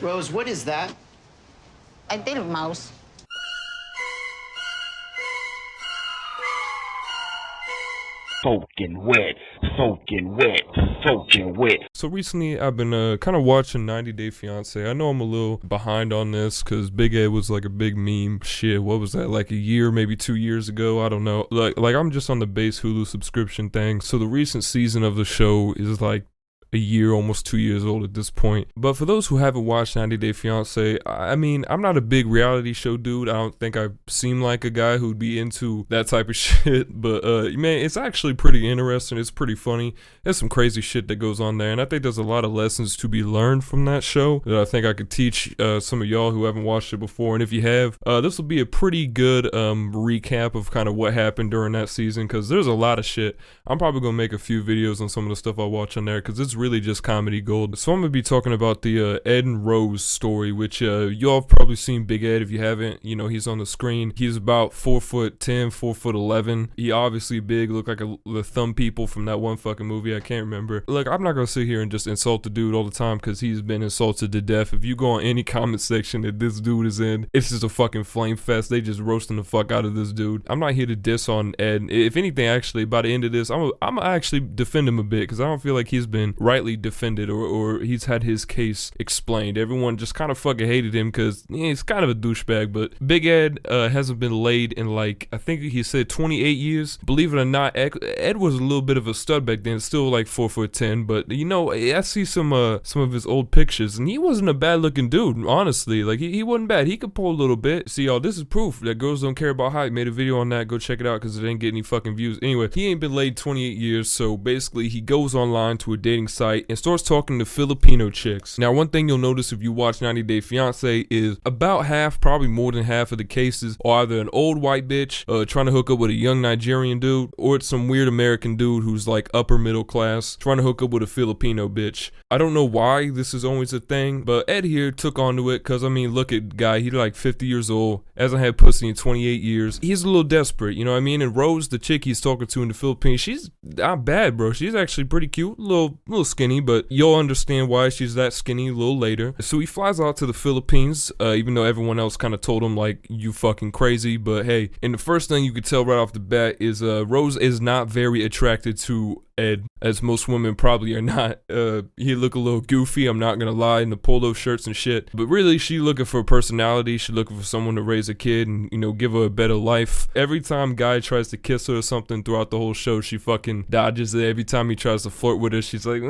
Rose, what is that? I think mouse. Soaking wet, soaking wet, soaking wet. So recently I've been kind of watching 90 Day Fiance. I know I'm a little behind on this because Big Ed was like a big meme. Shit, what was that, like a year, maybe 2 years ago? I don't know. Like I'm just on the base Hulu subscription thing. So the recent season of the show is like a year, almost 2 years old at this point. But for those who haven't watched 90 Day Fiance, I mean, I'm not a big reality show dude. I don't think I seem like a guy who'd be into that type of shit. But man, it's actually pretty interesting. It's pretty funny. There's some crazy shit that goes on there, and I think there's a lot of lessons to be learned from that show that I think I could teach some of y'all who haven't watched it before. And if you have, this will be a pretty good recap of kind of what happened during that season, because there's a lot of shit. I'm probably gonna make a few videos on some of the stuff I watch on there, because it's really just comedy gold. So I'm gonna be talking about the Ed and Rose story, which y'all have probably seen Big Ed. If you haven't, you know, he's on the screen. He's about 4'10", 4'11". He obviously big, look like the thumb people from that one fucking movie. I can't remember. Look, I'm not gonna sit here and just insult the dude all the time, because he's been insulted to death. If you go on any comment section that this dude is in, it's just a fucking flame fest. They just roasting the fuck out of this dude. I'm not here to diss on Ed. If anything, actually, by the end of this, I'm actually defend him a bit, because I don't feel like he's been rightly defended or he's had his case explained. Everyone just kind of fucking hated him because he's kind of a douchebag. But Big Ed hasn't been laid in, like, I think he said 28 years. Believe it or not, Ed was a little bit of a stud back then, still like 4'10", but you know, I see some of his old pictures, and he wasn't a bad looking dude, honestly. Like he wasn't bad. He could pull a little bit. See, y'all, this is proof that girls don't care about height. Made a video on that. Go check it out, because it didn't get any fucking views. Anyway, he ain't been laid 28 years, so basically he goes online to a dating site and starts talking to Filipino chicks. Now, one thing you'll notice if you watch 90 Day Fiance is about half, probably more than half of the cases are either an old white bitch trying to hook up with a young Nigerian dude, or it's some weird American dude who's like upper middle class trying to hook up with a Filipino bitch. I don't know why this is always a thing, but Ed here took onto it, because I mean, look at guy, he's like 50 years old, hasn't had pussy in 28 years. He's a little desperate, you know what I mean? And Rose, the chick he's talking to in the Philippines, she's not bad, bro. She's actually pretty cute, a little skinny, but you'll understand why she's that skinny a little later. So he flies out to the Philippines, even though everyone else kind of told him like, you fucking crazy. But hey, and the first thing you could tell right off the bat is Rose is not very attracted to Ed, as most women probably are not. He look a little goofy, I'm not gonna lie, in the polo shirts and shit, but really she looking for a personality. She looking for someone to raise a kid and, you know, give her a better life. Every time guy tries to kiss her or something throughout the whole show, she fucking dodges it. Every time he tries to flirt with her, she's like,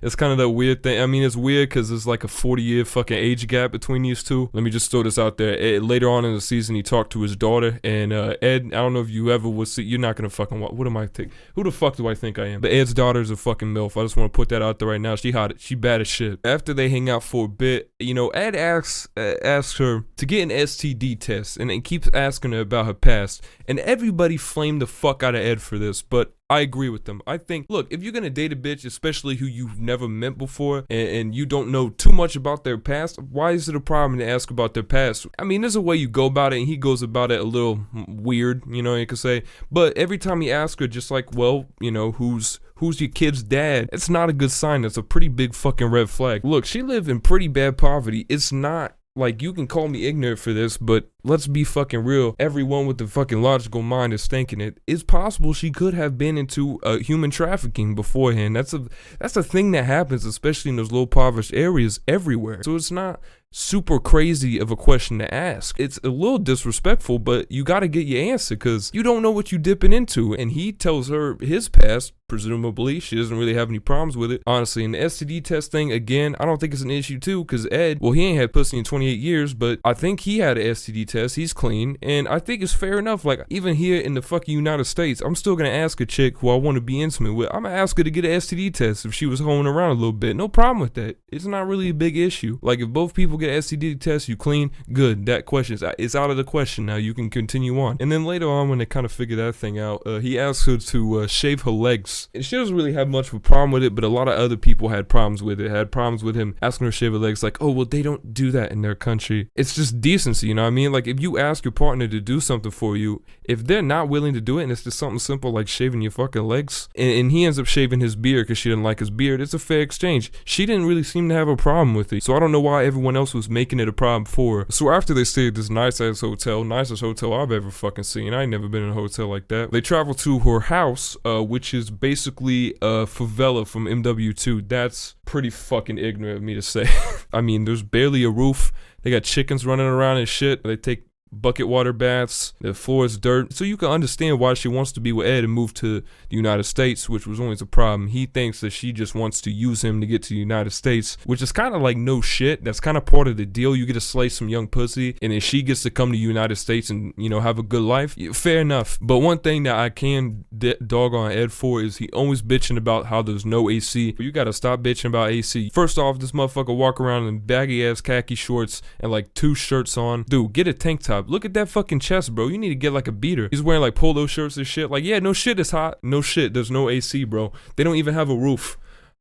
it's kind of that weird thing. I mean, it's weird because there's like a 40-year fucking age gap between these two. Let me just throw this out there. Later on in the season, he talked to his daughter, and Ed, I don't know if you ever will see, you're not gonna fucking watch. What am I think? Who the fuck do I think I am? But Ed's daughter's a fucking MILF. I just want to put that out there right now. She hot. She bad as shit. After they hang out for a bit, you know, Ed asks her to get an STD test, and keeps asking her about her past. And everybody flamed the fuck out of Ed for this, but I agree with them. I think, look, if you're gonna date a bitch, especially who you've never met before, and you don't know too much about their past, why is it a problem to ask about their past? I mean, there's a way you go about it, and he goes about it a little weird, you know, you could say. But every time he asks her, just like, well, you know, who's your kid's dad? It's not a good sign. That's a pretty big fucking red flag. Look, she lived in pretty bad poverty. It's not like, you can call me ignorant for this, but let's be fucking real. Everyone with the fucking logical mind is thinking it is possible she could have been into human trafficking beforehand. That's a thing that happens, especially in those low impoverished areas everywhere. So it's not super crazy of a question to ask. It's a little disrespectful, but you got to get your answer, because you don't know what you dipping into. And he tells her his past. Presumably she doesn't really have any problems with it, honestly. And the STD test thing, again, I don't think it's an issue too, because Ed, well, he ain't had pussy in 28 years, but I think he had an STD test. He's clean, and I think it's fair enough. Like, even here in the fucking United States, I'm still gonna ask a chick who I want to be intimate with, I'm gonna ask her to get an STD test if she was hoeing around a little bit. No problem with that. It's not really a big issue. Like, if both people get an STD test, you clean, good. That question is out of the question now. You can continue on. And then later on, when they kind of figure that thing out, he asks her to shave her legs. And she doesn't really have much of a problem with it, but a lot of other people had problems with it. Had problems with him asking her to shave her legs. Like, oh, well, they don't do that in their country. It's just decency, you know what I mean? Like, if you ask your partner to do something for you, if they're not willing to do it, and it's just something simple like shaving your fucking legs, and he ends up shaving his beard because she didn't like his beard, it's a fair exchange. She didn't really seem to have a problem with it, so I don't know why everyone else was making it a problem for her. So after they stay at this nice-ass hotel, nicest hotel I've ever fucking seen. I ain't never been in a hotel like that. They travel to her house, which is basically a favela from MW2. That's pretty fucking ignorant of me to say. I mean, there's barely a roof. They got chickens running around and shit. They take bucket water baths. The floor is dirt. So you can understand why she wants to be with Ed and move to the United States, which was always a problem. He thinks that she just wants to use him to get to the United States, which is kind of like no shit. That's kind of part of the deal. You get to slay some young pussy, and then she gets to come to the United States and, you know, have a good life. Fair enough. But one thing that I can dog on Ed for is he always bitching about how there's no AC. You gotta stop bitching about AC. First off, this motherfucker walk around in baggy ass khaki shorts and like 2 shirts on. Dude, get a tank top. Look at that fucking chest, bro. You need to get like a beater. He's wearing like polo shirts and shit. Like, yeah, no shit, it's hot. No shit, there's no AC, bro. They don't even have a roof.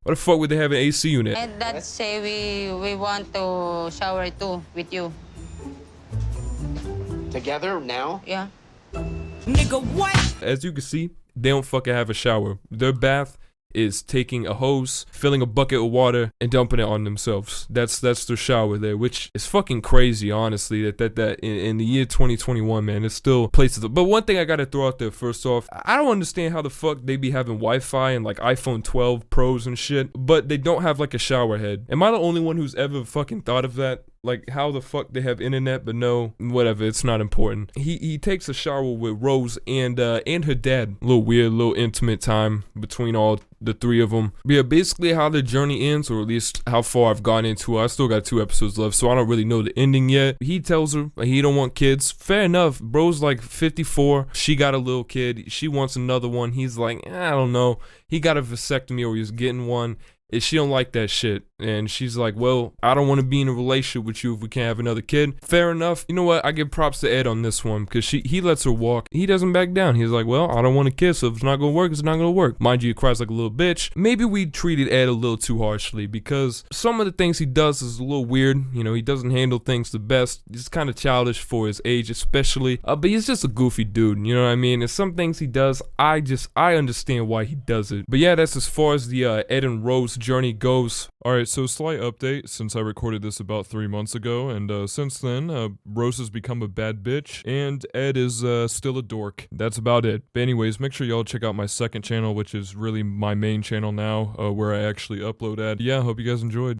Why the fuck would they have an AC unit? And that say we want to shower too with you. Together now? Yeah. Nigga, what? As you can see, they don't fucking have a shower. Their bath is taking a hose, filling a bucket of water, and dumping it on themselves. That's their shower there, which is fucking crazy, honestly, that in the year 2021, man, it's still places. But one thing I gotta throw out there first off, I don't understand how the fuck they be having Wi-Fi and like iPhone 12 Pros and shit, but they don't have like a shower head. Am I the only one who's ever fucking thought of that? Like, how the fuck they have internet, but no, whatever, it's not important. He takes a shower with Rose and her dad. A little weird, little intimate time between all the 3 of them. But yeah, basically how the journey ends, or at least how far I've gone into it. I still got 2 episodes left, so I don't really know the ending yet. He tells her he don't want kids. Fair enough. Bro's like 54. She got a little kid. She wants another one. He's like, I don't know. He got a vasectomy or he's getting one. She don't like that shit. And she's like, well, I don't want to be in a relationship with you if we can't have another kid. Fair enough. You know what? I give props to Ed on this one, because he lets her walk. He doesn't back down. He's like, well, I don't want to kiss, so if it's not going to work, it's not going to work. Mind you, he cries like a little bitch. Maybe we treated Ed a little too harshly, because some of the things he does is a little weird. You know, he doesn't handle things the best. He's kind of childish for his age, especially. But he's just a goofy dude, you know what I mean? And some things he does, I understand why he does it. But yeah, that's as far as the Ed and Rose journey goes. Alright, so slight update, since I recorded this about 3 months ago, and since then, Rose has become a bad bitch, and Ed is still a dork. That's about it. But anyways, make sure y'all check out my second channel, which is really my main channel now, where I actually upload at. Yeah, hope you guys enjoyed.